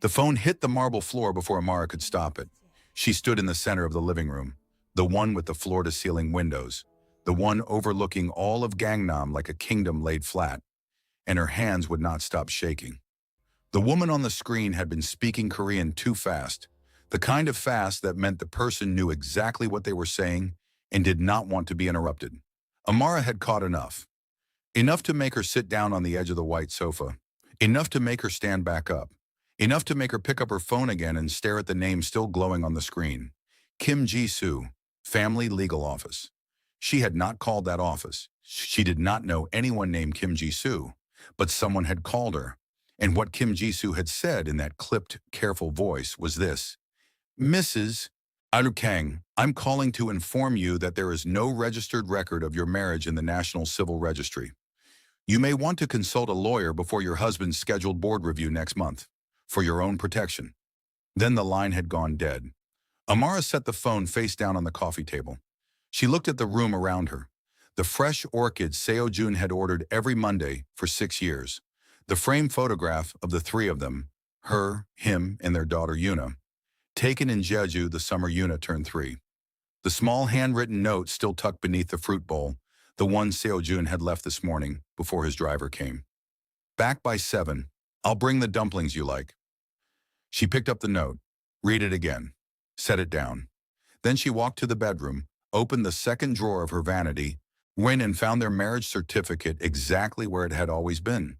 The phone hit the marble floor before Amara could stop it. She stood in the center of the living room, the one with the floor-to-ceiling windows, the one overlooking all of Gangnam like a kingdom laid flat, and her hands would not stop shaking. The woman on the screen had been speaking Korean too fast, the kind of fast that meant the person knew exactly what they were saying and did not want to be interrupted. Amara had caught enough. Enough to make her sit down on the edge of the white sofa. Enough to make her stand back up. Enough to make her pick up her phone again and stare at the name still glowing on the screen. Kim Ji-soo, Family Legal Office. She had not called that office. She did not know anyone named Kim Ji-soo, but someone had called her. And what Kim Ji-soo had said in that clipped, careful voice was this: Mrs. Kang, I'm calling to inform you that there is no registered record of your marriage in the National Civil Registry. You may want to consult a lawyer before your husband's scheduled board review next month, for your own protection. Then the line had gone dead. Amara set the phone face down on the coffee table. She looked at the room around her. The fresh orchids Seo-jun had ordered every Monday for 6 years. The framed photograph of the three of them, her, him, and their daughter Yuna, taken in Jeju the summer Yuna turned 3. The small handwritten note still tucked beneath the fruit bowl, the one Seo-jun had left this morning before his driver came. Back by 7, I'll bring the dumplings you like. She picked up the note, read it again, set it down. Then she walked to the bedroom, opened the second drawer of her vanity, went and found their marriage certificate exactly where it had always been,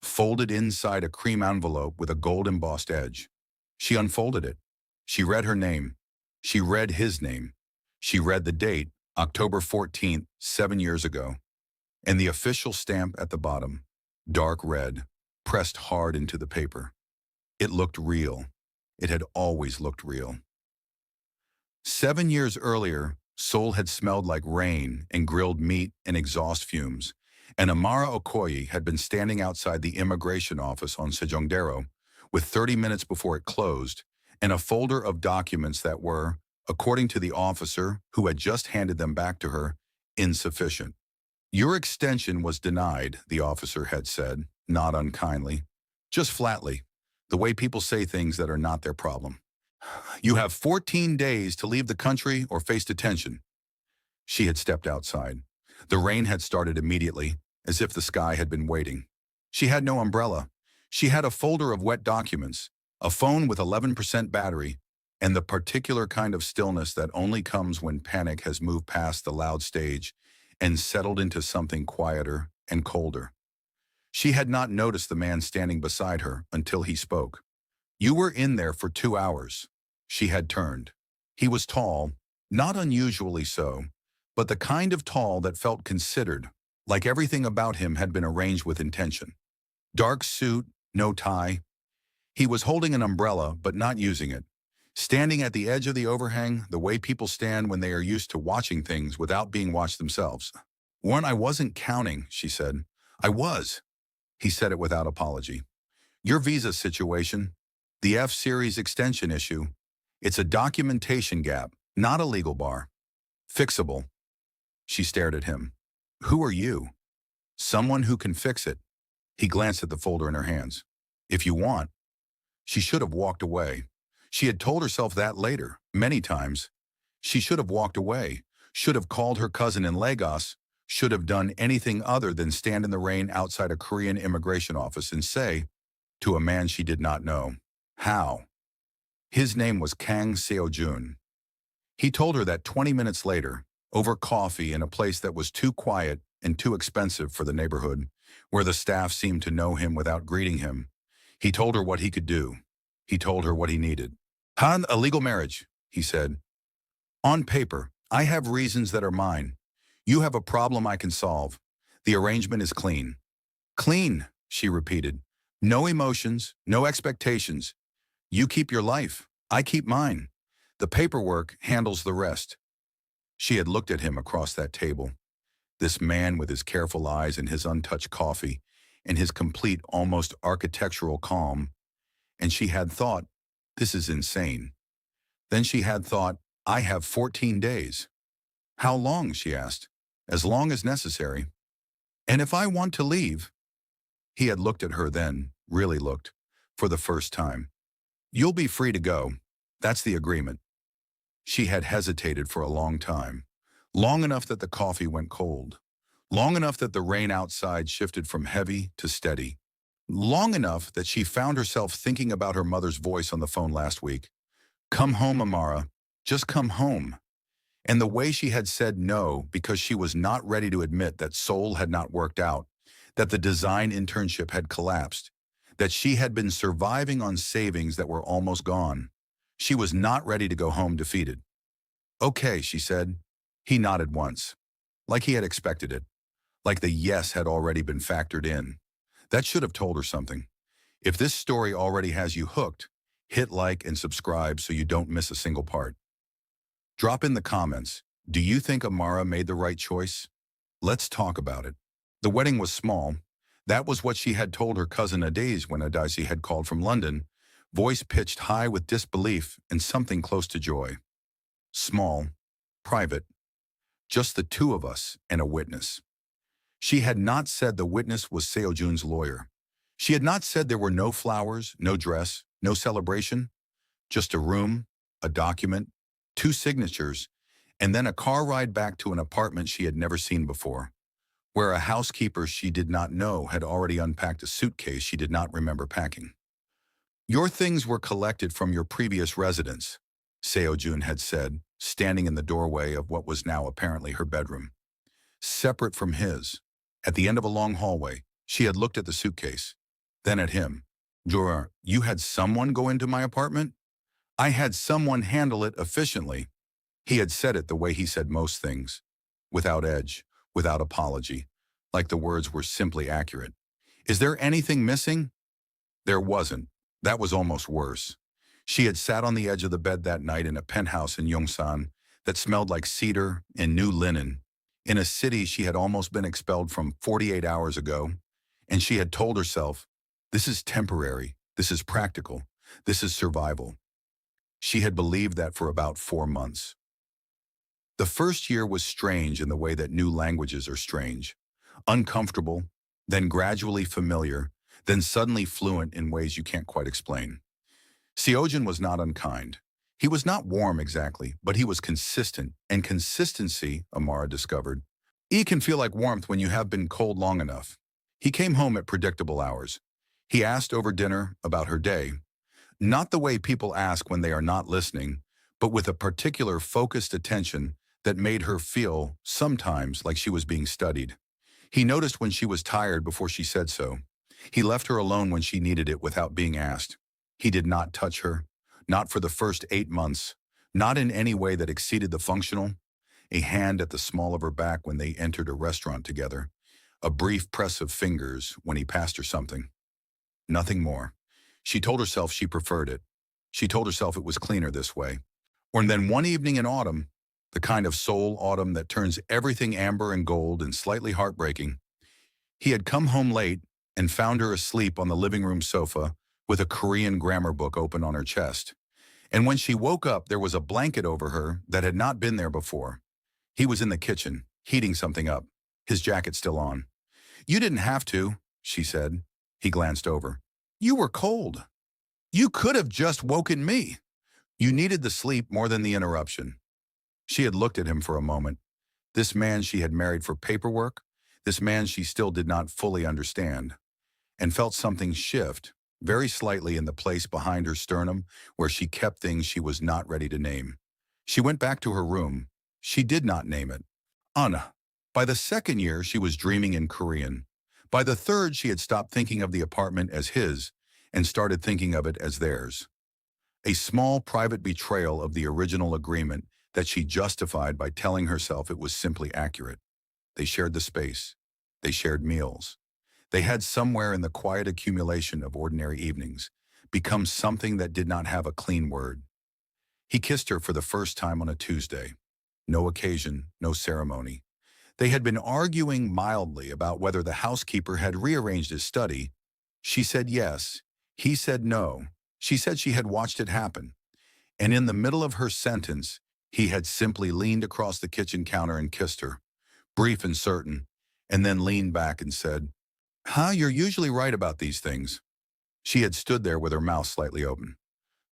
folded inside a cream envelope with a gold embossed edge. She unfolded it. She read her name. She read his name. She read the date, October 14th, 7 years ago. And the official stamp at the bottom, dark red, pressed hard into the paper. It looked real. It had always looked real. 7 years earlier, Seoul had smelled like rain and grilled meat and exhaust fumes, and Amara Okoye had been standing outside the immigration office on Sejongdero, with 30 minutes before it closed, and a folder of documents that were, according to the officer who had just handed them back to her, insufficient. Your extension was denied, the officer had said, not unkindly, just flatly, the way people say things that are not their problem. You have 14 days to leave the country or face detention. She had stepped outside. The rain had started immediately, as if the sky had been waiting. She had no umbrella. She had a folder of wet documents, a phone with 11% battery, and the particular kind of stillness that only comes when panic has moved past the loud stage and settled into something quieter and colder. She had not noticed the man standing beside her until he spoke. You were in there for 2 hours. She had turned. He was tall, not unusually so, but the kind of tall that felt considered, like everything about him had been arranged with intention. Dark suit, no tie. He was holding an umbrella, but not using it. Standing at the edge of the overhang, the way people stand when they are used to watching things without being watched themselves. Warren, I wasn't counting, she said. I was. He said it without apology. Your visa situation, the F-Series extension issue, it's a documentation gap, not a legal bar. Fixable. She stared at him. Who are you? Someone who can fix it. He glanced at the folder in her hands. If you want. She should have walked away. She had told herself that later, many times. She should have walked away, should have called her cousin in Lagos, should have done anything other than stand in the rain outside a Korean immigration office and say, to a man she did not know, how. His name was Kang Seo-jun. He told her that 20 minutes later, over coffee in a place that was too quiet and too expensive for the neighborhood, where the staff seemed to know him without greeting him. He told her what he could do. He told her what he needed. Han, a legal marriage, he said. On paper, I have reasons that are mine. You have a problem I can solve. The arrangement is clean. Clean, she repeated. No emotions, no expectations. You keep your life. I keep mine. The paperwork handles the rest. She had looked at him across that table. This man with his careful eyes and his untouched coffee and his complete, almost architectural calm. And she had thought, this is insane. Then she had thought, I have 14 days. How long, she asked. As long as necessary. And if I want to leave? He had looked at her then, really looked, for the first time. You'll be free to go. That's the agreement. She had hesitated for a long time. Long enough that the coffee went cold. Long enough that the rain outside shifted from heavy to steady. Long enough that she found herself thinking about her mother's voice on the phone last week. Come home, Amara. Just come home. And the way she had said no because she was not ready to admit that Seoul had not worked out, that the design internship had collapsed, that she had been surviving on savings that were almost gone. She was not ready to go home defeated. Okay, she said. He nodded once, like he had expected it, like the yes had already been factored in. That should have told her something. If this story already has you hooked, hit like and subscribe so you don't miss a single part. Drop in the comments, do you think Amara made the right choice? Let's talk about it. The wedding was small. That was what she had told her cousin Adese when Adese had called from London, voice pitched high with disbelief and something close to joy. Small, private, just the two of us and a witness. She had not said the witness was Seo-jun's lawyer. She had not said there were no flowers, no dress, no celebration, just a room, a document, two signatures, and then a car ride back to an apartment she had never seen before, where a housekeeper she did not know had already unpacked a suitcase she did not remember packing. Your things were collected from your previous residence, Seo-jun had said, standing in the doorway of what was now apparently her bedroom. Separate from his, at the end of a long hallway, she had looked at the suitcase, then at him. Jura, you had someone go into my apartment? I had someone handle it efficiently. He had said it the way he said most things, without edge, without apology, like the words were simply accurate. Is there anything missing? There wasn't. That was almost worse. She had sat on the edge of the bed that night in a penthouse in Yongsan that smelled like cedar and new linen, in a city she had almost been expelled from 48 hours ago, and she had told herself, this is temporary, this is practical, this is survival. She had believed that for about 4 months. The first year was strange in the way that new languages are strange. Uncomfortable, then gradually familiar, then suddenly fluent in ways you can't quite explain. Seo-jun was not unkind. He was not warm exactly, but he was consistent, and consistency, Amara discovered, can feel like warmth when you have been cold long enough. He came home at predictable hours. He asked over dinner about her day, not the way people ask when they are not listening, but with a particular focused attention that made her feel, sometimes, like she was being studied. He noticed when she was tired before she said so. He left her alone when she needed it without being asked. He did not touch her, not for the first 8 months, not in any way that exceeded the functional. A hand at the small of her back when they entered a restaurant together. A brief press of fingers when he passed her something. Nothing more. She told herself she preferred it. She told herself it was cleaner this way. Or then one evening in autumn, the kind of Seoul autumn that turns everything amber and gold and slightly heartbreaking, he had come home late and found her asleep on the living room sofa with a Korean grammar book open on her chest. And when she woke up, there was a blanket over her that had not been there before. He was in the kitchen, heating something up, his jacket still on. You didn't have to, she said. He glanced over. You were cold. You could have just woken me. You needed the sleep more than the interruption. She had looked at him for a moment. This man she had married for paperwork, this man she still did not fully understand, and felt something shift, very slightly in the place behind her sternum where she kept things she was not ready to name. She went back to her room. She did not name it. Anna. By the second year, she was dreaming in Korean. By the third, she had stopped thinking of the apartment as his and started thinking of it as theirs. A small private betrayal of the original agreement that she justified by telling herself it was simply accurate. They shared the space. They shared meals. They had somewhere in the quiet accumulation of ordinary evenings become something that did not have a clean word. He kissed her for the first time on a Tuesday. No occasion, no ceremony. They had been arguing mildly about whether the housekeeper had rearranged his study. She said yes. He said no. She said she had watched it happen. And in the middle of her sentence, he had simply leaned across the kitchen counter and kissed her, brief and certain, and then leaned back and said, you're usually right about these things. She had stood there with her mouth slightly open.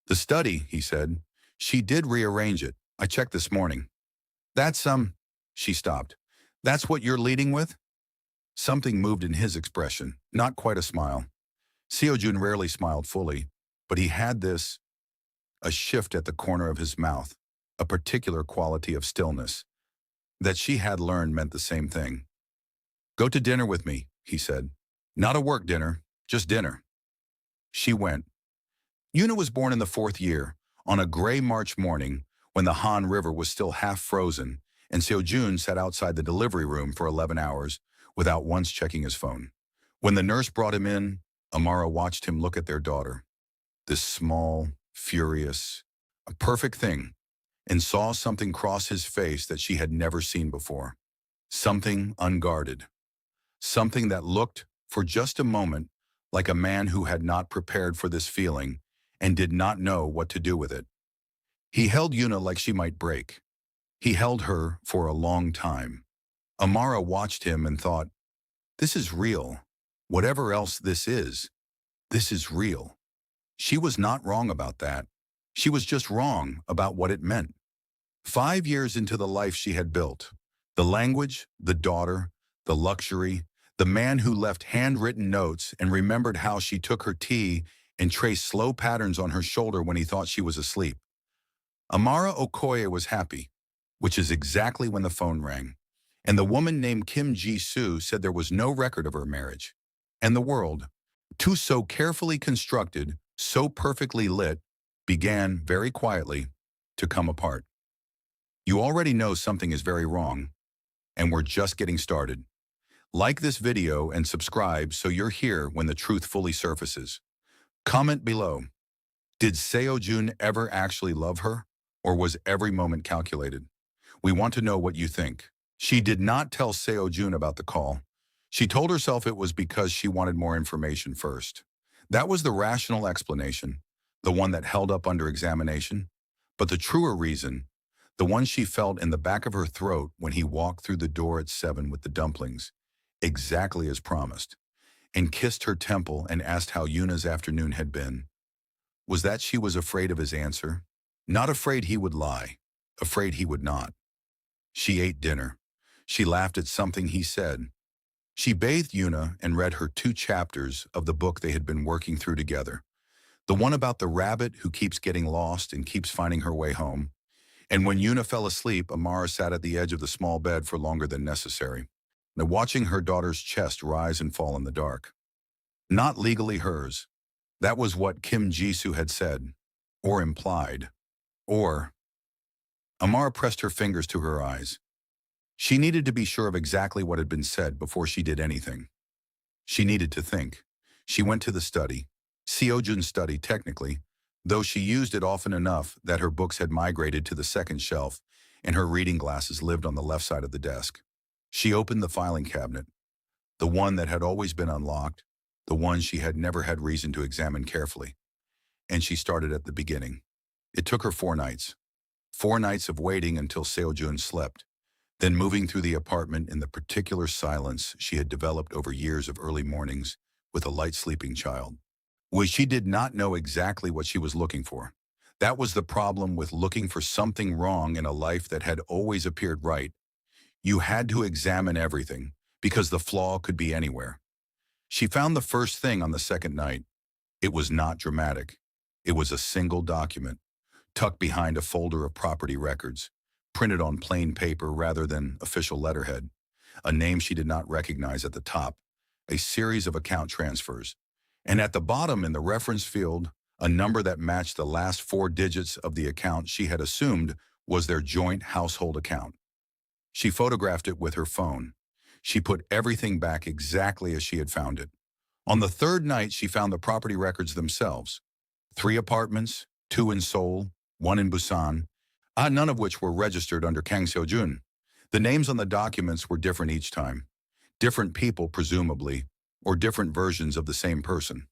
The study, he said. She did rearrange it. I checked this morning. That's, she stopped. That's what you're leading with? Something moved in his expression, not quite a smile. Seo-jun rarely smiled fully, but he had this, a shift at the corner of his mouth, a particular quality of stillness, that she had learned meant the same thing. Go to dinner with me, he said. Not a work dinner, just dinner. She went. Yuna was born in the fourth year, on a gray March morning when the Han River was still half frozen, and Seo-jun sat outside the delivery room for 11 hours without once checking his phone. When the nurse brought him in, Amara watched him look at their daughter, this small, furious, a perfect thing, and saw something cross his face that she had never seen before. Something unguarded. Something that looked, for just a moment, like a man who had not prepared for this feeling and did not know what to do with it. He held Yuna like she might break. He held her for a long time. Amara watched him and thought, this is real. Whatever else this is real. She was not wrong about that. She was just wrong about what it meant. 5 years into the life she had built, the language, the daughter, the luxury, the man who left handwritten notes and remembered how she took her tea and traced slow patterns on her shoulder when he thought she was asleep. Amara Okoye was happy, which is exactly when the phone rang, and the woman named Kim Ji-soo said there was no record of her marriage. And the world, two so carefully constructed, so perfectly lit, began, very quietly, to come apart. You already know something is very wrong, and we're just getting started. Like this video and subscribe so you're here when the truth fully surfaces. Comment below. Did Seo-jun ever actually love her, or was every moment calculated? We want to know what you think. She did not tell Seo-jun about the call. She told herself it was because she wanted more information first. That was the rational explanation, the one that held up under examination. But the truer reason, the one she felt in the back of her throat when he walked through the door at 7 with the dumplings, exactly as promised, and kissed her temple and asked how Yuna's afternoon had been, was that she was afraid of his answer. Not afraid he would lie, afraid he would not. She ate dinner. She laughed at something he said. She bathed Yuna and read her 2 chapters of the book they had been working through together. The one about the rabbit who keeps getting lost and keeps finding her way home. And when Yuna fell asleep, Amara sat at the edge of the small bed for longer than necessary, now watching her daughter's chest rise and fall in the dark. Not legally hers. That was what Kim Ji-soo had said, or implied, or... Amara pressed her fingers to her eyes. She needed to be sure of exactly what had been said before she did anything. She needed to think. She went to the study, Seo-jun's study technically, though she used it often enough that her books had migrated to the second shelf and her reading glasses lived on the left side of the desk. She opened the filing cabinet, the one that had always been unlocked, the one she had never had reason to examine carefully. And she started at the beginning. It took her 4 nights. 4 nights of waiting until Seo-jun slept, then moving through the apartment in the particular silence she had developed over years of early mornings with a light sleeping child. She did not know exactly what she was looking for. That was the problem with looking for something wrong in a life that had always appeared right. You had to examine everything, because the flaw could be anywhere. She found the first thing on the second night. It was not dramatic. It was a single document, tucked behind a folder of property records, printed on plain paper rather than official letterhead, a name she did not recognize at the top, a series of account transfers, and at the bottom in the reference field, a number that matched the last 4 digits of the account she had assumed was their joint household account. She photographed it with her phone. She put everything back exactly as she had found it. On the 3rd night, she found the property records themselves. 3 apartments, 2 in Seoul, 1 in Busan, none of which were registered under Kang Seo-jun. The names on the documents were different each time. Different people, presumably, or different versions of the same person.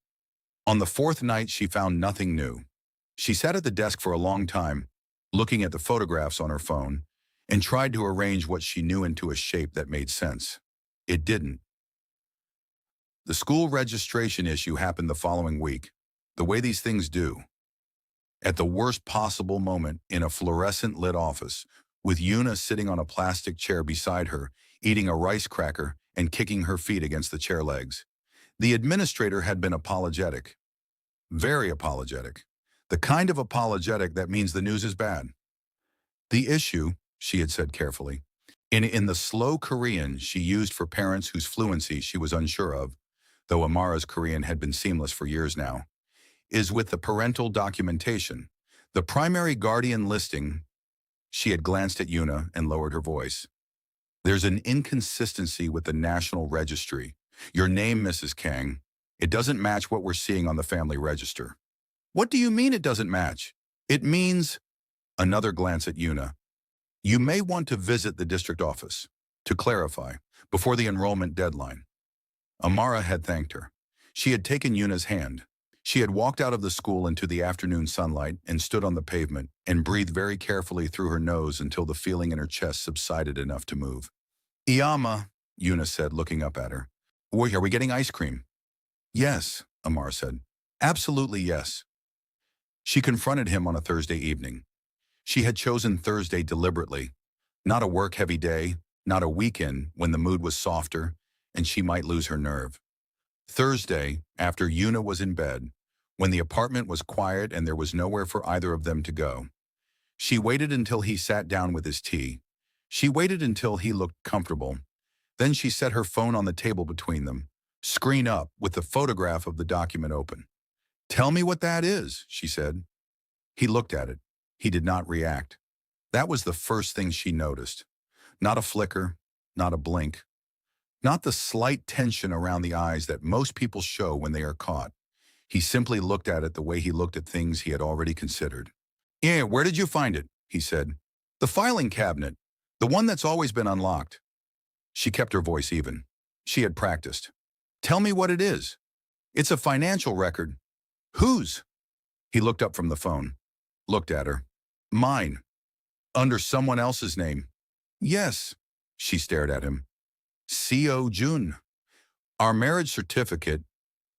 On the 4th night, she found nothing new. She sat at the desk for a long time, looking at the photographs on her phone, and tried to arrange what she knew into a shape that made sense. It didn't. The school registration issue happened the following week, the way these things do. at the worst possible moment in a fluorescent-lit office, with Yuna sitting on a plastic chair beside her, eating a rice cracker and kicking her feet against the chair legs. The administrator had been apologetic, very apologetic. The kind of apologetic that means the news is bad. The issue, she had said carefully, in the slow Korean she used for parents whose fluency she was unsure of, though Amara's Korean had been seamless for years now, is with the parental documentation. The primary guardian listing, she had glanced at Yuna and lowered her voice. There's an inconsistency with the National Registry. Your name, Mrs. Kang, it doesn't match what we're seeing on the family register. What do you mean it doesn't match? It means, another glance at Yuna. You may want to visit the district office to clarify before the enrollment deadline. Amara had thanked her. She had taken Yuna's hand. She had walked out of the school into the afternoon sunlight and stood on the pavement and breathed very carefully through her nose until the feeling in her chest subsided enough to move. Iyama, Yuna said, looking up at her. Are we getting ice cream? Yes, Amara said. Absolutely yes. She confronted him on a Thursday evening. She had chosen Thursday deliberately. Not a work-heavy day, not a weekend when the mood was softer and she might lose her nerve. Thursday, after Yuna was in bed, when the apartment was quiet and there was nowhere for either of them to go. She waited until he sat down with his tea. She waited until he looked comfortable. Then she set her phone on the table between them, screen up with the photograph of the document open. Tell me what that is, she said. He looked at it. He did not react. That was the first thing she noticed. Not a flicker, not a blink. Not the slight tension around the eyes that most people show when they are caught. He simply looked at it the way he looked at things he had already considered. Yeah, where did you find it? He said. The filing cabinet, the one that's always been unlocked. She kept her voice even. She had practiced. Tell me what it is. It's a financial record. Whose? He looked up from the phone, looked at her. Mine. Under someone else's name. Yes. She stared at him. Seo-jun. Our marriage certificate,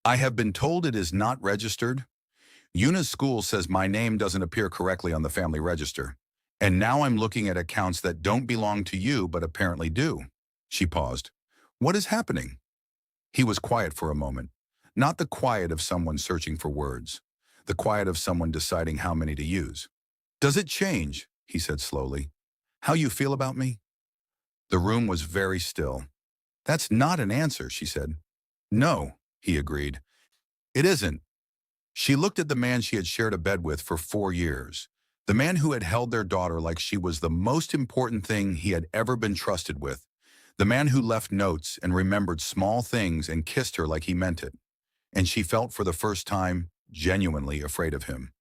I have been told it is not registered. Yuna's school says my name doesn't appear correctly on the family register. And now I'm looking at accounts that don't belong to you but apparently do. She paused. What is happening? He was quiet for a moment. Not the quiet of someone searching for words. The quiet of someone deciding how many to use. Does it change, he said slowly, how you feel about me? The room was very still. That's not an answer, she said. No, he agreed. It isn't. She looked at the man she had shared a bed with for 4 years. The man who had held their daughter like she was the most important thing he had ever been trusted with. The man who left notes and remembered small things and kissed her like he meant it. And she felt for the first time genuinely afraid of him.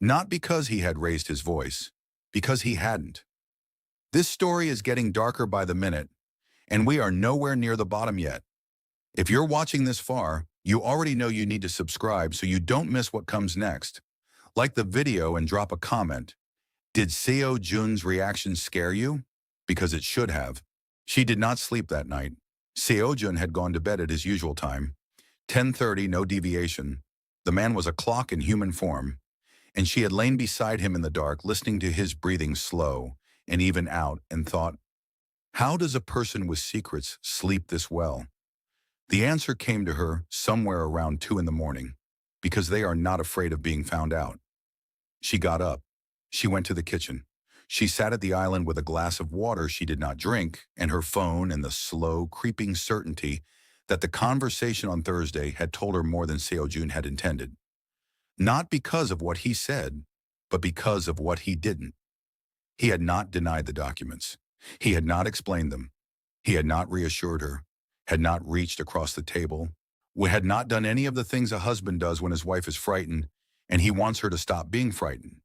Not because he had raised his voice, because he hadn't. This story is getting darker by the minute, and we are nowhere near the bottom yet. If you're watching this far, you already know you need to subscribe so you don't miss what comes next. Like the video and drop a comment. Did Seo-jun's reaction scare you? Because it should have. She did not sleep that night. Seo-jun had gone to bed at his usual time. 10:30, no deviation. The man was a clock in human form, and she had lain beside him in the dark, listening to his breathing slow and even out, and thought, how does a person with secrets sleep this well? The answer came to her somewhere around 2 in the morning, because they are not afraid of being found out. She got up. She went to the kitchen. She sat at the island with a glass of water she did not drink, and her phone and the slow, creeping certainty that the conversation on Thursday had told her more than Seo-jun had intended. Not because of what he said, but because of what he didn't. He had not denied the documents. He had not explained them. He had not reassured her, had not reached across the table, had not done any of the things a husband does when his wife is frightened, and he wants her to stop being frightened.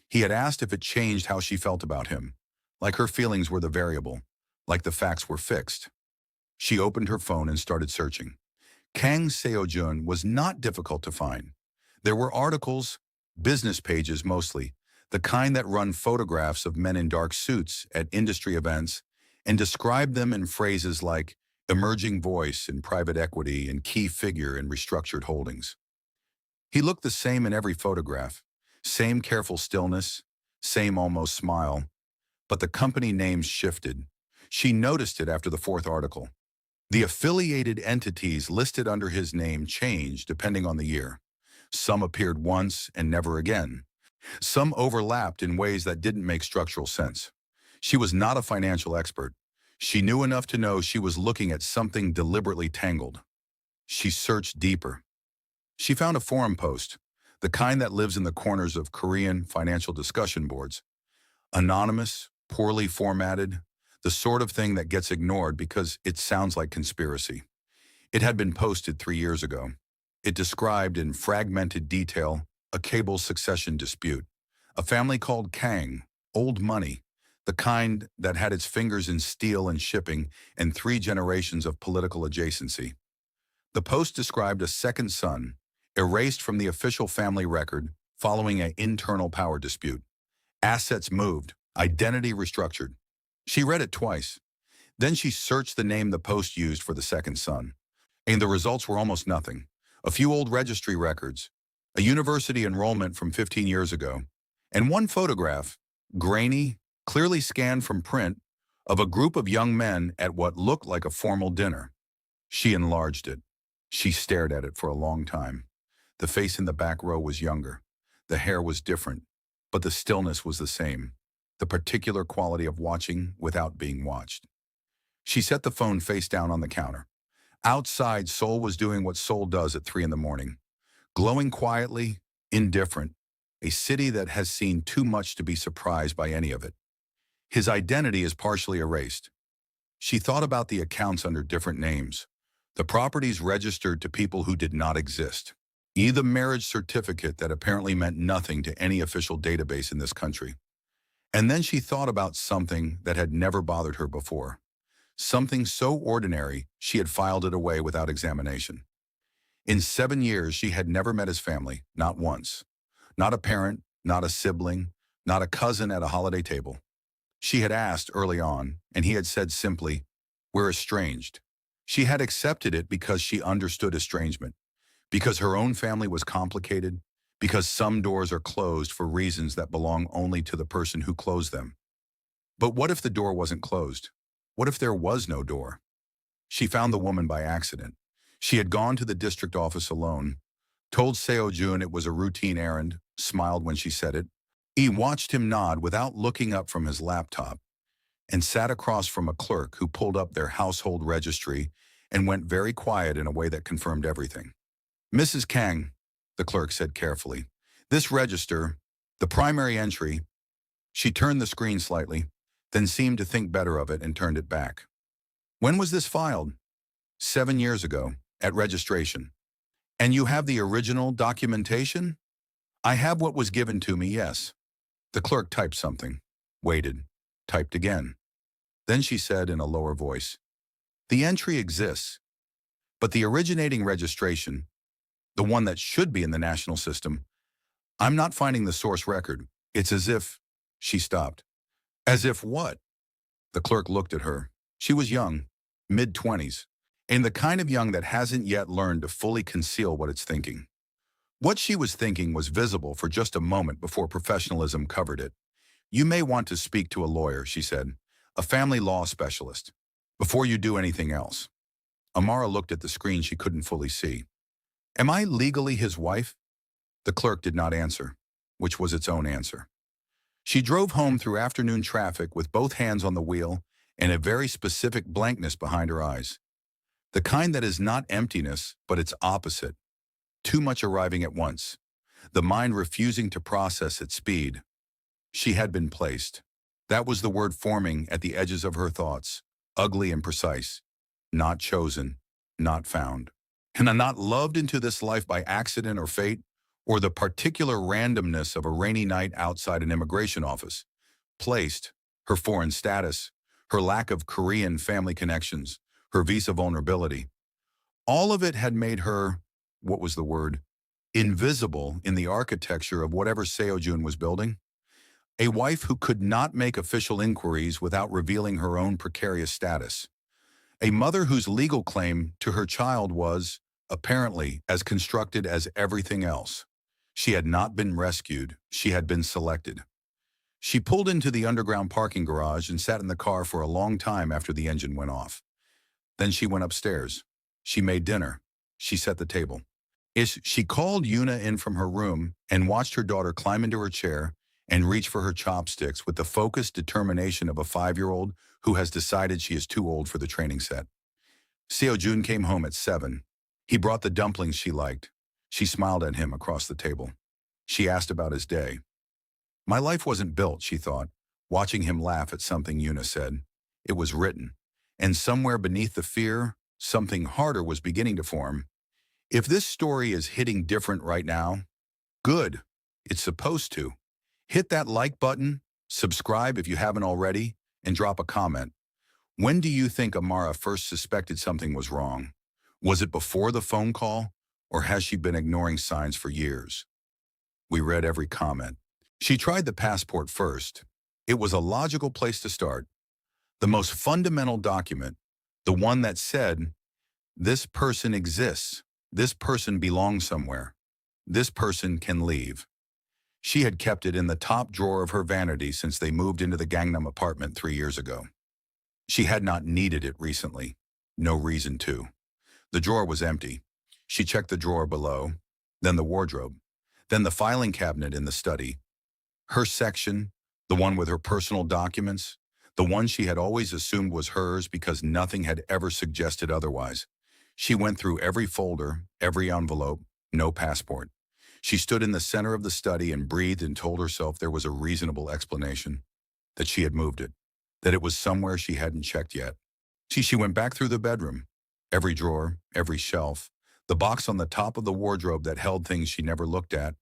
He had asked if it changed how she felt about him, like her feelings were the variable, like the facts were fixed. She opened her phone and started searching. Kang Seo-jun was not difficult to find. There were articles, business pages mostly, the kind that run photographs of men in dark suits at industry events and describe them in phrases like emerging voice in private equity and key figure in restructured holdings. He looked the same in every photograph. Same careful stillness, same almost smile, but the company names shifted. She noticed it after the fourth article. The affiliated entities listed under his name changed depending on the year. Some appeared once and never again. Some overlapped in ways that didn't make structural sense. She was not a financial expert. She knew enough to know she was looking at something deliberately tangled. She searched deeper. She found a forum post, the kind that lives in the corners of Korean financial discussion boards. Anonymous, poorly formatted, the sort of thing that gets ignored because it sounds like conspiracy. It had been posted 3 years ago. It described in fragmented detail a cable succession dispute. A family called Kang, old money, the kind that had its fingers in steel and shipping and 3 generations of political adjacency. The post described a second son, erased from the official family record following an internal power dispute. Assets moved, identity restructured. She read it twice. Then she searched the name the post used for the second son. And the results were almost nothing. A few old registry records, a university enrollment from 15 years ago, and one photograph, grainy, clearly scanned from print, of a group of young men at what looked like a formal dinner. She enlarged it. She stared at it for a long time. The face in the back row was younger. The hair was different, but the stillness was the same. The particular quality of watching without being watched. She set the phone face down on the counter. Outside, Seoul was doing what Seoul does at 3 in the morning. Glowing quietly, indifferent, a city that has seen too much to be surprised by any of it. His identity is partially erased. She thought about the accounts under different names, the properties registered to people who did not exist. The marriage certificate that apparently meant nothing to any official database in this country. And then she thought about something that had never bothered her before. Something so ordinary, she had filed it away without examination. In 7 years, she had never met his family, not once. Not a parent, not a sibling, not a cousin at a holiday table. She had asked early on, and he had said simply, "We're estranged." She had accepted it because she understood estrangement, because her own family was complicated, because some doors are closed for reasons that belong only to the person who closed them. But what if the door wasn't closed? What if there was no door? She found the woman by accident. She had gone to the district office alone, told Seo-jun it was a routine errand, smiled when she said it. He watched him nod without looking up from his laptop, and sat across from a clerk who pulled up their household registry and went very quiet in a way that confirmed everything. "Mrs. Kang," the clerk said carefully, "this register, the primary entry." She turned the screen slightly, then seemed to think better of it and turned it back. "When was this filed?" 7 years ago, at registration. "And you have the original documentation?" "I have what was given to me, yes." The clerk typed something, waited, typed again. Then she said in a lower voice, "The entry exists, but the originating registration, the one that should be in the national system, I'm not finding the source record. It's as if..." She stopped. "As if what?" The clerk looked at her. She was young, mid-20s, and the kind of young that hasn't yet learned to fully conceal what it's thinking. What she was thinking was visible for just a moment before professionalism covered it. "You may want to speak to a lawyer," she said, "a family law specialist, before you do anything else." Amara looked at the screen she couldn't fully see. "Am I legally his wife?" The clerk did not answer, which was its own answer. She drove home through afternoon traffic with both hands on the wheel and a very specific blankness behind her eyes. The kind that is not emptiness, but its opposite. Too much arriving at once. The mind refusing to process at speed. She had been placed. That was the word forming at the edges of her thoughts, ugly and precise. Not chosen, not found. And not loved into this life by accident or fate, or the particular randomness of a rainy night outside an immigration office. Placed, her foreign status, her lack of Korean family connections, her visa vulnerability. All of it had made her, what was the word, invisible in the architecture of whatever Seo-jun was building. A wife who could not make official inquiries without revealing her own precarious status. A mother whose legal claim to her child was, apparently, as constructed as everything else. She had not been rescued, she had been selected. She pulled into the underground parking garage and sat in the car for a long time after the engine went off. Then she went upstairs. She made dinner. She set the table. She called Yuna in from her room and watched her daughter climb into her chair and reach for her chopsticks with the focused determination of a 5-year-old who has decided she is too old for the training set. Seo-jun came home at 7. He brought the dumplings she liked. She smiled at him across the table. She asked about his day. My life wasn't built, she thought, watching him laugh at something Yuna said. It was written. And somewhere beneath the fear, something harder was beginning to form. If this story is hitting different right now, good. It's supposed to. Hit that like button, subscribe if you haven't already, and drop a comment. When do you think Amara first suspected something was wrong? Was it before the phone call, or has she been ignoring signs for years? We read every comment. She tried the passport first. It was a logical place to start. The most fundamental document, the one that said, this person exists, this person belongs somewhere, this person can leave. She had kept it in the top drawer of her vanity since they moved into the Gangnam apartment 3 years ago. She had not needed it recently. No reason to. The drawer was empty. She checked the drawer below, then the wardrobe, then the filing cabinet in the study. Her section, the one with her personal documents, the one she had always assumed was hers because nothing had ever suggested otherwise. She went through every folder, every envelope, no passport. She stood in the center of the study and breathed and told herself there was a reasonable explanation, that she had moved it, that it was somewhere she hadn't checked yet. She went back through the bedroom, every drawer, every shelf, the box on the top of the wardrobe that held things she never looked at,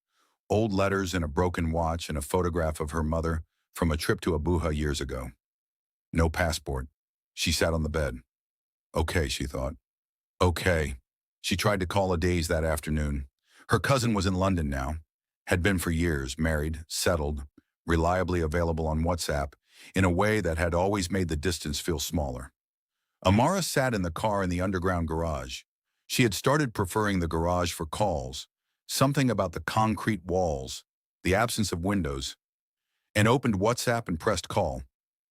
old letters and a broken watch and a photograph of her mother from a trip to Abuja years ago. No passport. She sat on the bed. Okay, she thought. Okay. She tried to call a daze that afternoon. Her cousin was in London now, had been for years, married, settled, reliably available on WhatsApp, in a way that had always made the distance feel smaller. Amara sat in the car in the underground garage. She had started preferring the garage for calls, something about the concrete walls, the absence of windows, and opened WhatsApp and pressed call.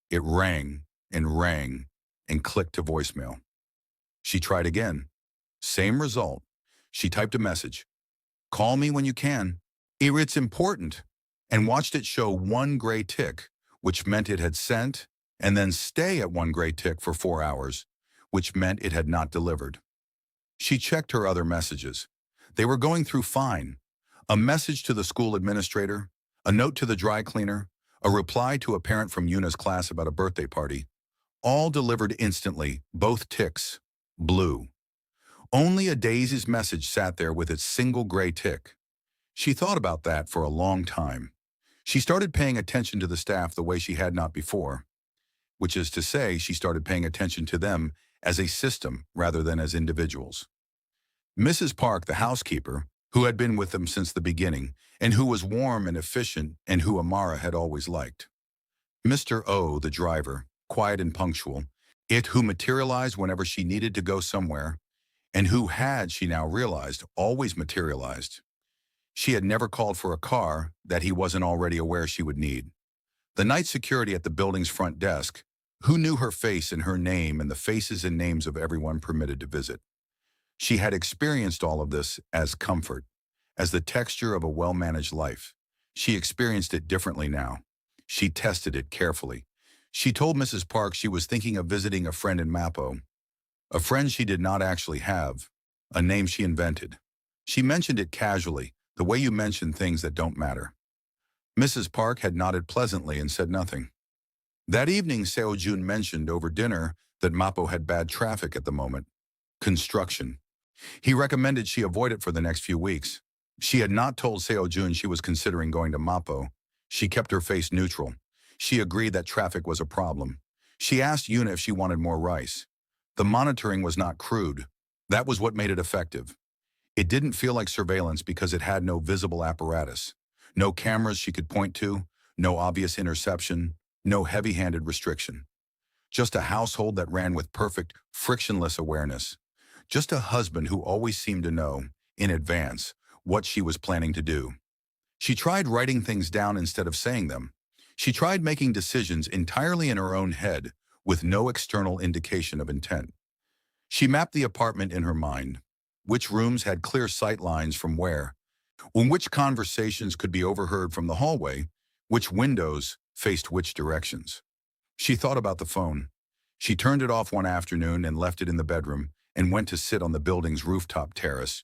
It rang and clicked to voicemail. She tried again. Same result. She typed a message. Call me when you can. It's important. And watched it show one gray tick, which meant it had sent, and then stay at one gray tick for 4 hours, which meant it had not delivered. She checked her other messages. They were going through fine. A message to the school administrator, a note to the dry cleaner, a reply to a parent from Yuna's class about a birthday party. All delivered instantly, both ticks, blue. Only a Daisy's message sat there with its single gray tick. She thought about that for a long time. She started paying attention to the staff the way she had not before, which is to say she started paying attention to them as a system rather than as individuals. Mrs. Park, the housekeeper, who had been with them since the beginning, and who was warm and efficient and who Amara had always liked. Mr. O, the driver, quiet and punctual, who materialized whenever she needed to go somewhere, and who had, she now realized, always materialized. She had never called for a car that he wasn't already aware she would need. The night security at the building's front desk, who knew her face and her name and the faces and names of everyone permitted to visit. She had experienced all of this as comfort, as the texture of a well-managed life. She experienced it differently now. She tested it carefully. She told Mrs. Park she was thinking of visiting a friend in Mapo, a friend she did not actually have, a name she invented. She mentioned it casually, the way you mention things that don't matter. Mrs. Park had nodded pleasantly and said nothing. That evening, Seo-jun mentioned over dinner that Mapo had bad traffic at the moment. Construction. He recommended she avoid it for the next few weeks. She had not told Seo-jun she was considering going to Mapo. She kept her face neutral. She agreed that traffic was a problem. She asked Yuna if she wanted more rice. The monitoring was not crude. That was what made it effective. It didn't feel like surveillance because it had no visible apparatus. No cameras she could point to, no obvious interception, no heavy-handed restriction. Just a household that ran with perfect, frictionless awareness. Just a husband who always seemed to know, in advance, what she was planning to do. She tried writing things down instead of saying them. She tried making decisions entirely in her own head with no external indication of intent. She mapped the apartment in her mind. Which rooms had clear sight lines from where, on which conversations could be overheard from the hallway, which windows faced which directions. She thought about the phone. She turned it off one afternoon and left it in the bedroom and went to sit on the building's rooftop terrace,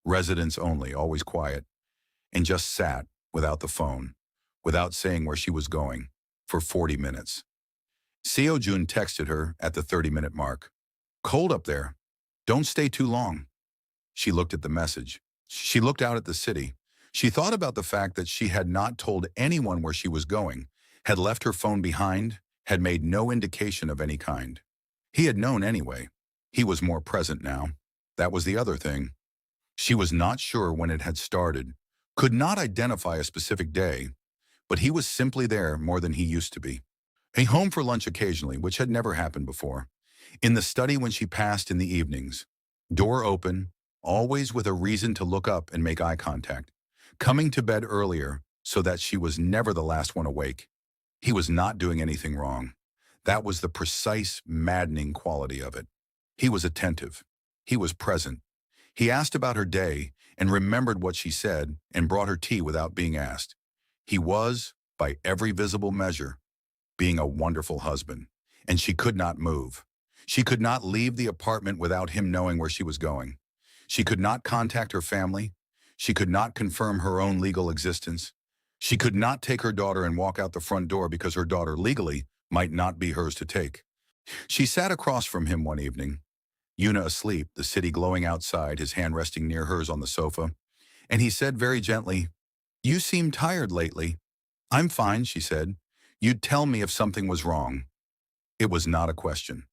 residents only, always quiet, and just sat without the phone, without saying where she was going, for 40 minutes. Seo-jun texted her at the 30-minute mark. "Cold up there. Don't stay too long." She looked at the message. She looked out at the city. She thought about the fact that she had not told anyone where she was going, had left her phone behind, had made no indication of any kind. He had known anyway. He was more present now. That was the other thing. She was not sure when it had started, could not identify a specific day, but he was simply there more than he used to be. Home for lunch occasionally, which had never happened before. In the study when she passed in the evenings. Door open, always with a reason to look up and make eye contact. Coming to bed earlier so that she was never the last one awake. He was not doing anything wrong. That was the precise, maddening quality of it. He was attentive. He was present. He asked about her day and remembered what she said and brought her tea without being asked. He was, by every visible measure, being a wonderful husband, and she could not move. She could not leave the apartment without him knowing where she was going. She could not contact her family. She could not confirm her own legal existence. She could not take her daughter and walk out the front door because her daughter legally might not be hers to take. She sat across from him one evening, Yuna asleep, the city glowing outside, his hand resting near hers on the sofa, and he said very gently, "You seem tired lately." "I'm fine," she said. "You'd tell me if something was wrong." It was not a question.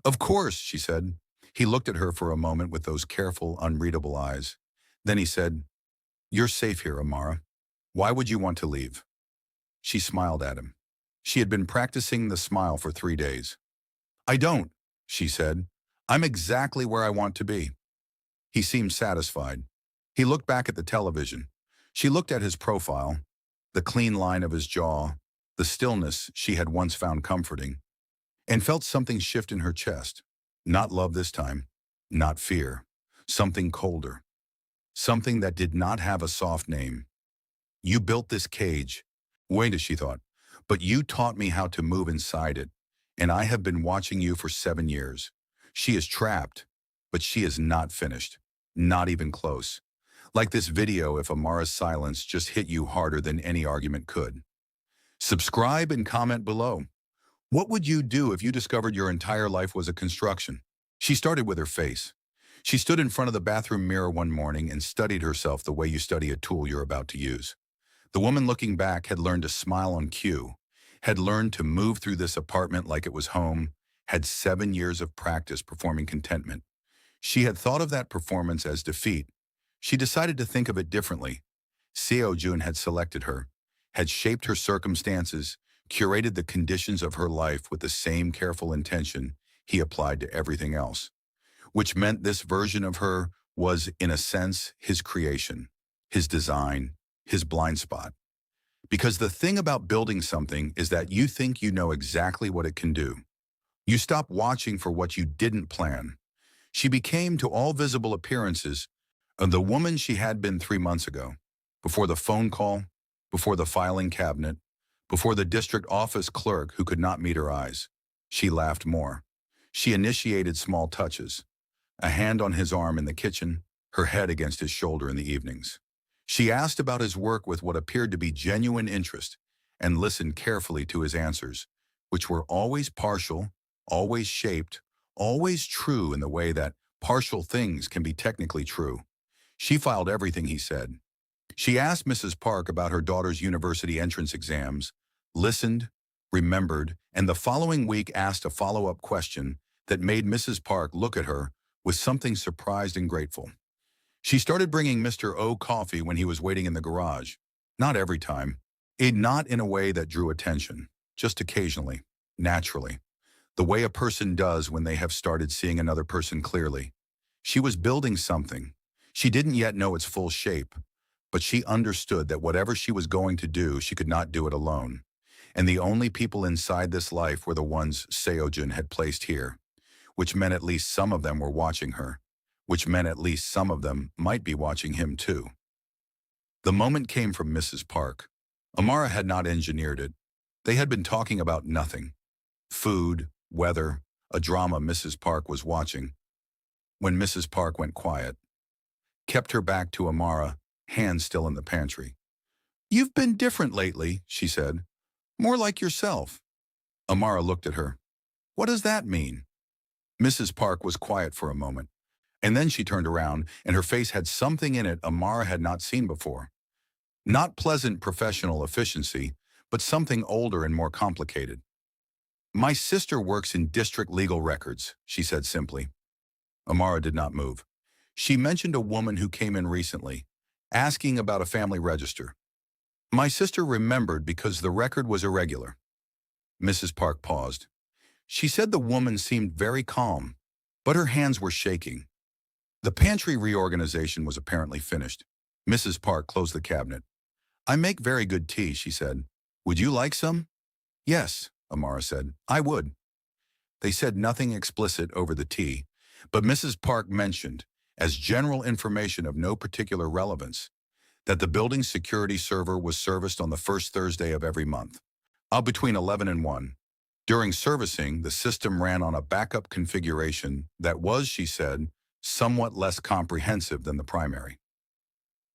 "Of course," she said. He looked at her for a moment with those careful, unreadable eyes. Then he said, "You're safe here, Amara. Why would you want to leave?" She smiled at him. She had been practicing the smile for 3 days. "I don't," she said. "I'm exactly where I want to be." He seemed satisfied. He looked back at the television. She looked at his profile, the clean line of his jaw, the stillness she had once found comforting, and felt something shift in her chest. Not love this time, not fear, something colder, something that did not have a soft name. "You built this cage." Wait, she thought, "but you taught me how to move inside it, and I have been watching you for 7 years. She is trapped, but she is not finished, not even close. Like this video if Amara's silence just hit you harder than any argument could." Subscribe and comment below. What would you do if you discovered your entire life was a construction? She started with her face. She stood in front of the bathroom mirror one morning and studied herself the way you study a tool you're about to use. The woman looking back had learned to smile on cue, had learned to move through this apartment like it was home, had 7 years of practice performing contentment. She had thought of that performance as defeat. She decided to think of it differently. Seo-jun had selected her, had shaped her circumstances, curated the conditions of her life with the same careful intention he applied to everything else, which meant this version of her was, in a sense, his creation, his design, his blind spot. Because the thing about building something is that you think you know exactly what it can do. You stop watching for what you didn't plan. She became, to all visible appearances, the woman she had been 3 months ago, before the phone call, before the filing cabinet, before the district office clerk who could not meet her eyes. She laughed more. She initiated small touches, a hand on his arm in the kitchen, her head against his shoulder in the evenings. She asked about his work with what appeared to be genuine interest and listened carefully to his answers, which were always partial, always shaped, always true in the way that partial things can be technically true. She filed everything he said. She asked Mrs. Park about her daughter's university entrance exams, listened, remembered, and the following week asked a follow-up question that made Mrs. Park look at her with something surprised and grateful. She started bringing Mr. O coffee when he was waiting in the garage. Not every time. Not in a way that drew attention. Just occasionally. Naturally. The way a person does when they have started seeing another person clearly. She was building something. She didn't yet know its full shape, but she understood that whatever she was going to do, she could not do it alone. And the only people inside this life were the ones Seo-jun had placed here, which meant at least some of them were watching her, which meant at least some of them might be watching him too. The moment came from Mrs. Park. Amara had not engineered it. They had been talking about nothing. Food, weather, a drama Mrs. Park was watching. When Mrs. Park went quiet, kept her back to Amara, hands still in the pantry. "You've been different lately," she said. "More like yourself." Amara looked at her. "What does that mean?" Mrs. Park was quiet for a moment, and then she turned around, and her face had something in it Amara had not seen before. Not pleasant professional efficiency, but something older and more complicated. "My sister works in district legal records," she said simply. Amara did not move. She mentioned a woman who came in recently, asking about a family register. My sister remembered because the record was irregular. Mrs. Park paused. She said the woman seemed very calm, but her hands were shaking. The pantry reorganization was apparently finished. Mrs. Park closed the cabinet. "I make very good tea," she said. "Would you like some?" "Yes," Amara said. "I would." They said nothing explicit over the tea, but Mrs. Park mentioned, as general information of no particular relevance, that the building's security server was serviced on the first Thursday of every month, between 11 and 1. During servicing, the system ran on a backup configuration that was, she said, somewhat less comprehensive than the primary.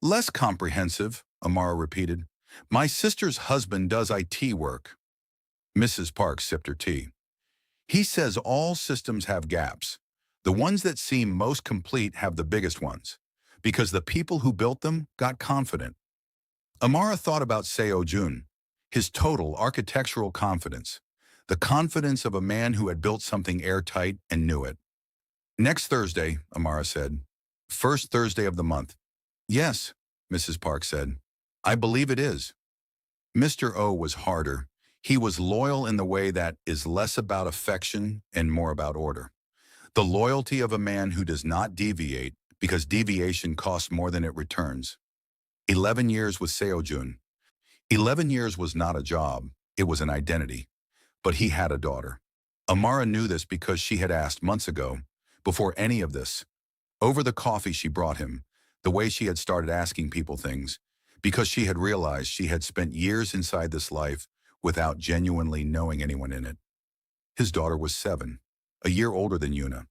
"Less comprehensive," Amara repeated. "My sister's husband does IT work." Mrs. Park sipped her tea. "He says all systems have gaps. The ones that seem most complete have the biggest ones, because the people who built them got confident." Amara thought about Seo-jun, his total architectural confidence, the confidence of a man who had built something airtight and knew it. "Next Thursday," Amara said. "First Thursday of the month." "Yes," Mrs. Park said. "I believe it is." Mr. O was harder. He was loyal in the way that is less about affection and more about order. The loyalty of a man who does not deviate because deviation costs more than it returns. 11 years with Seo-jun. 11 years was not a job, it was an identity. But he had a daughter. Amara knew this because she had asked months ago, before any of this, over the coffee she brought him, the way she had started asking people things, because she had realized she had spent years inside this life without genuinely knowing anyone in it. His daughter was 7, a year older than Yuna.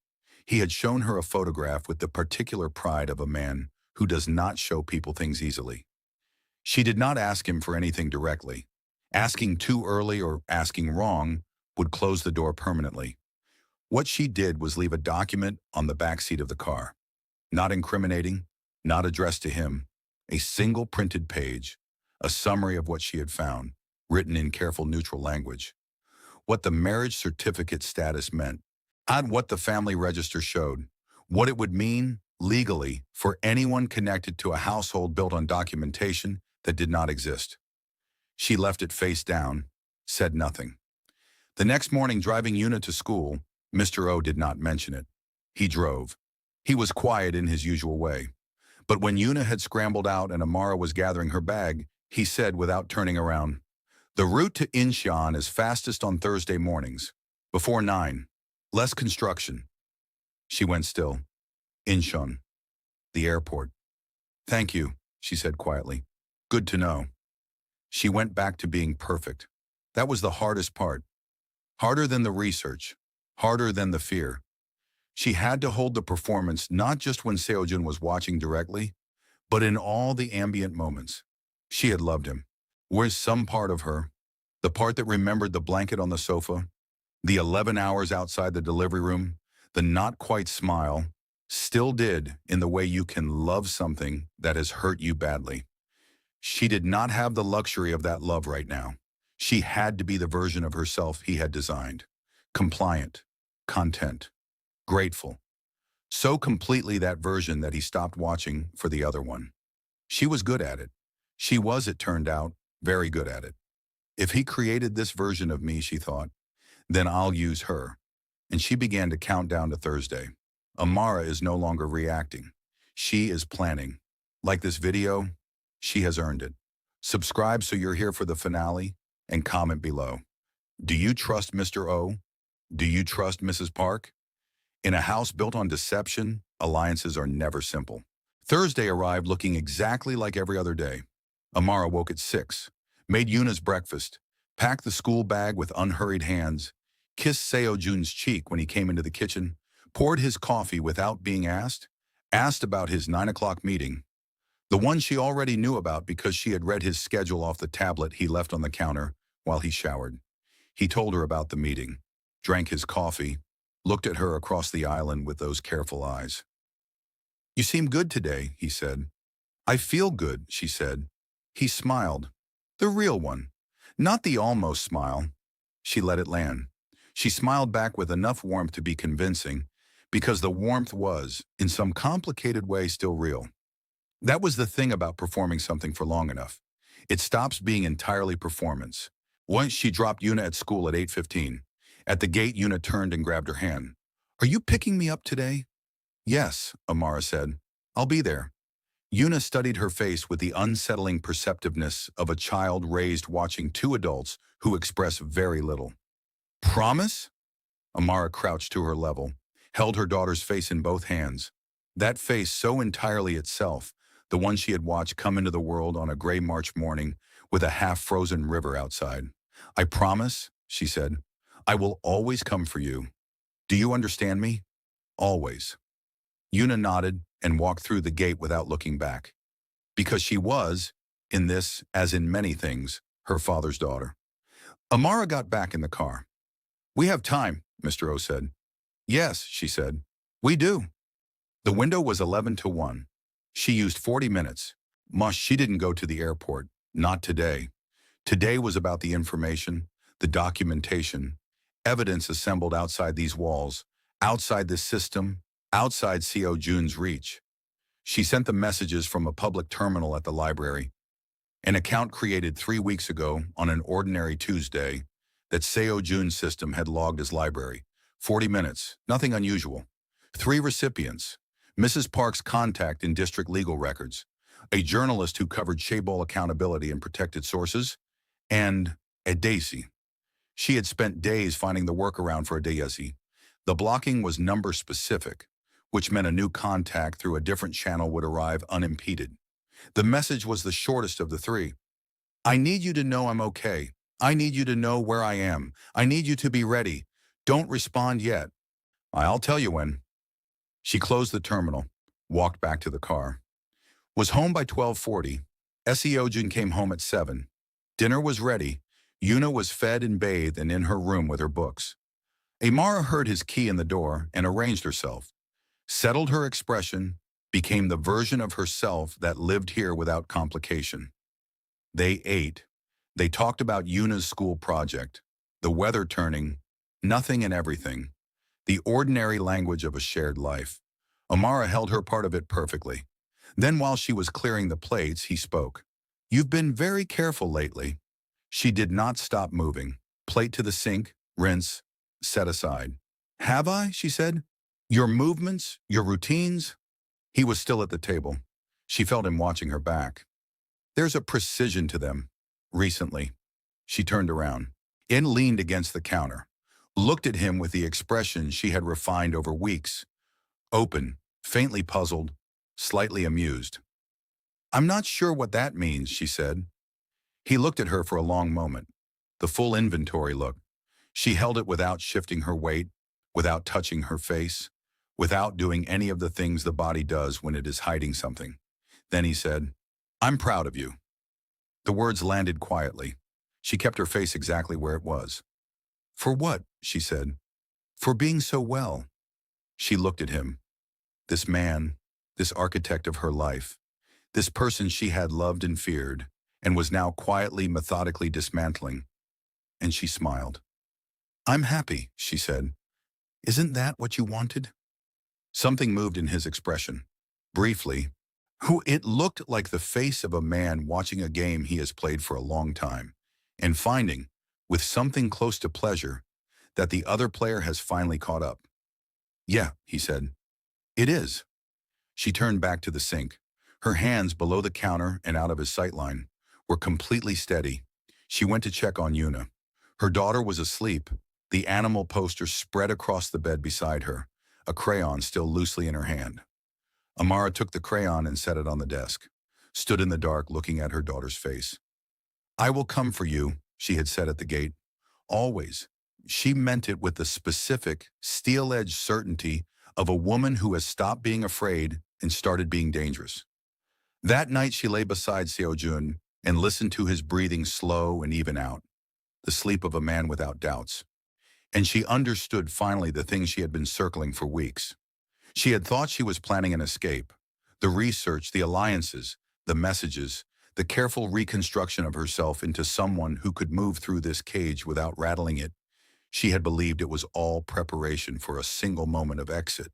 He had shown her a photograph with the particular pride of a man who does not show people things easily. She did not ask him for anything directly. Asking too early or asking wrong would close the door permanently. What she did was leave a document on the back seat of the car. Not incriminating, not addressed to him. A single printed page, a summary of what she had found, written in careful neutral language. What the marriage certificate status meant, and what the family register showed. What it would mean, legally, for anyone connected to a household built on documentation that did not exist. She left it face down, said nothing. The next morning, driving Yuna to school, Mr. O did not mention it. He drove. He was quiet in his usual way. But when Yuna had scrambled out and Amara was gathering her bag, he said without turning around, "The route to Incheon is fastest on Thursday mornings, before 9. Less construction." She went still. Incheon, the airport. "Thank you," she said quietly. "Good to know." She went back to being perfect. That was the hardest part. Harder than the research. Harder than the fear. She had to hold the performance not just when Seo-jun was watching directly, but in all the ambient moments. She had loved him. Where's some part of her? The part that remembered the blanket on the sofa, the 11 hours outside the delivery room, the not quite smile, still did in the way you can love something that has hurt you badly. She did not have the luxury of that love right now. She had to be the version of herself he had designed. Compliant, content, grateful. So completely that version that he stopped watching for the other one. She was good at it. She was, it turned out, very good at it. If he created this version of me, she thought, then I'll use her. And she began to count down to Thursday. Amara is no longer reacting. She is planning. Like this video, She has earned it. Subscribe so you're here for the finale, and comment below. Do you trust Mr. O? Do you trust Mrs. Park? In a house built on deception, alliances are never simple. Thursday arrived looking exactly like every other day. Amara woke at 6, made Yuna's breakfast, packed the school bag with unhurried hands, kissed Seo-jun's cheek when he came into the kitchen, poured his coffee without being asked about his 9 o'clock meeting, the one she already knew about because she had read his schedule off the tablet he left on the counter while he showered. He told her about the meeting, drank his coffee, looked at her across the island with those careful eyes. "You seem good today," he said. "I feel good," she said. He smiled. The real one. Not the almost smile. She let it land. She smiled back with enough warmth to be convincing, because the warmth was, in some complicated way, still real. That was the thing about performing something for long enough. It stops being entirely performance. Once she dropped Yuna at school at 8:15. At the gate, Yuna turned and grabbed her hand. "Are you picking me up today?" "Yes," Amara said. "I'll be there." Yuna studied her face with the unsettling perceptiveness of a child raised watching two adults who express very little. "Promise?" Amara crouched to her level, held her daughter's face in both hands. That face so entirely itself, the one she had watched come into the world on a gray March morning with a half-frozen river outside. "I promise," she said. "I will always come for you. Do you understand me? Always." Yuna nodded and walked through the gate without looking back. Because she was, in this as in many things, her father's daughter. Amara got back in the car. "We have time," Mr. O said. "Yes," she said. "We do." The window was 11 to 1. She used 40 minutes. She didn't go to the airport. Not today. Today was about the information, the documentation, evidence assembled outside these walls, outside this system, outside Seo-jun's reach. She sent the messages from a public terminal at the library. An account created 3 weeks ago on an ordinary Tuesday that Seo-jun's system had logged as library. 40 minutes, nothing unusual. 3 recipients. Mrs. Park's contact in district legal records, a journalist who covered Shaebol accountability and protected sources, and a Daisy. She had spent days finding the workaround for a Daisy. The blocking was number specific, which meant a new contact through a different channel would arrive unimpeded. The message was the shortest of the 3. "I need you to know I'm okay. I need you to know where I am. I need you to be ready. Don't respond yet. I'll tell you when." She closed the terminal, walked back to the car. Was home by 12:40. Seo-jun came home at 7. Dinner was ready. Yuna was fed and bathed and in her room with her books. Amara heard his key in the door and arranged herself. Settled her expression, became the version of herself that lived here without complication. They ate. They talked about Yuna's school project, the weather turning, nothing and everything, the ordinary language of a shared life. Amara held her part of it perfectly. Then while she was clearing the plates, he spoke. "You've been very careful lately." She did not stop moving. Plate to the sink, rinse, set aside. "Have I?" she said. "Your movements, your routines?" He was still at the table. She felt him watching her back. "There's a precision to them." Recently. She turned around. It leaned against the counter. Looked at him with the expression she had refined over weeks. Open, faintly puzzled, slightly amused. "I'm not sure what that means," she said. He looked at her for a long moment. The full inventory look. She held it without shifting her weight, without touching her face, without doing any of the things the body does when it is hiding something. Then he said, "I'm proud of you." The words landed quietly. She kept her face exactly where it was. "For what?" she said. "For being so well." She looked at him. This man, this architect of her life, this person she had loved and feared, and was now quietly, methodically dismantling. And she smiled. "I'm happy," she said. "Isn't that what you wanted?" Something moved in his expression. Briefly, it looked like the face of a man watching a game he has played for a long time, and finding, with something close to pleasure, that the other player has finally caught up. "Yeah," he said. "It is." She turned back to the sink. Her hands below the counter and out of his sightline were completely steady. She went to check on Yuna. Her daughter was asleep, the animal poster spread across the bed beside her, a crayon still loosely in her hand. Amara took the crayon and set it on the desk, stood in the dark looking at her daughter's face. "I will come for you," she had said at the gate. Always. She meant it with the specific, steel-edged certainty of a woman who has stopped being afraid and started being dangerous. That night she lay beside Seo-jun and listened to his breathing slow and even out, the sleep of a man without doubts. And she understood finally the thing she had been circling for weeks. She had thought she was planning an escape. The research, the alliances, the messages, the careful reconstruction of herself into someone who could move through this cage without rattling it. She had believed it was all preparation for a single moment of exit.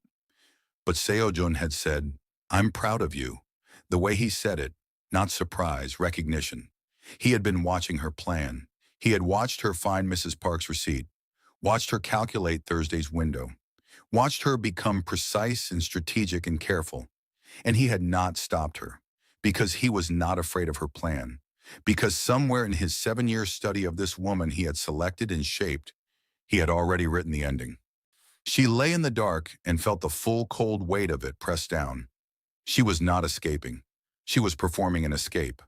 But Seo-jun had said, "I'm proud of you." The way he said it, not surprise, recognition. He had been watching her plan. He had watched her find Mrs. Park's receipt, watched her calculate Thursday's window, watched her become precise and strategic and careful. And he had not stopped her, because he was not afraid of her plan, because somewhere in his 7-year study of this woman he had selected and shaped, he had already written the ending. She lay in the dark and felt the full cold weight of it pressed down. She was not escaping. She was performing an escape.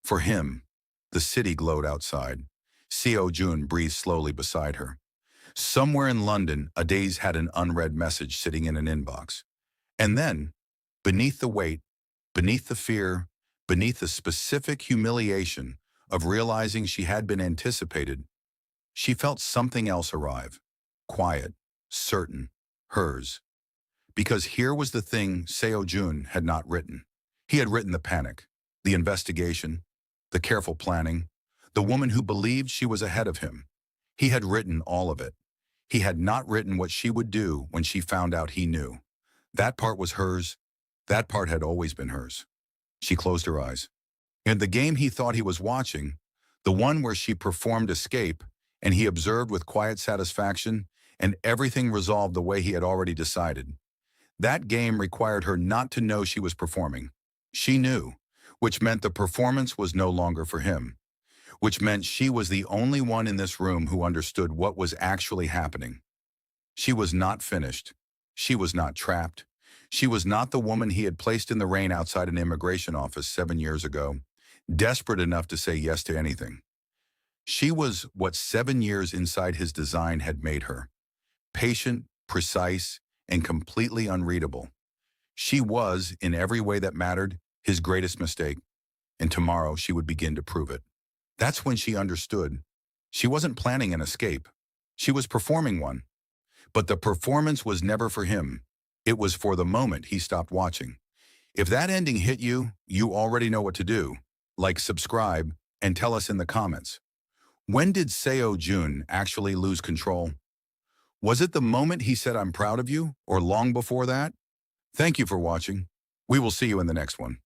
For him, the city glowed outside. Seo-jun breathed slowly beside her. Somewhere in London, a days had an unread message sitting in an inbox. And then, beneath the weight, beneath the fear, beneath the specific humiliation of realizing she had been anticipated, she felt something else arrive. Quiet, certain, hers. Because here was the thing Seo-jun had not written. He had written the panic, the investigation, the careful planning, the woman who believed she was ahead of him. He had written all of it. He had not written what she would do when she found out he knew. That part was hers. That part had always been hers. She closed her eyes. And the game he thought he was watching, the one where she performed escape, and he observed with quiet satisfaction, and everything resolved the way he had already decided. That game required her not to know she was performing. She knew, which meant the performance was no longer for him, which meant she was the only one in this room who understood what was actually happening. She was not finished. She was not trapped. She was not the woman he had placed in the rain outside an immigration office 7 years ago, desperate enough to say yes to anything. She was what 7 years inside his design had made her. Patient, precise, and completely unreadable. She was, in every way that mattered, his greatest mistake, and tomorrow she would begin to prove it. That's when she understood. She wasn't planning an escape. She was performing one. But the performance was never for him. It was for the moment he stopped watching. If that ending hit you, you already know what to do. Like, subscribe, and tell us in the comments. When did Seo-jun actually lose control? Was it the moment he said, "I'm proud of you," or long before that? Thank you for watching. We will see you in the next one.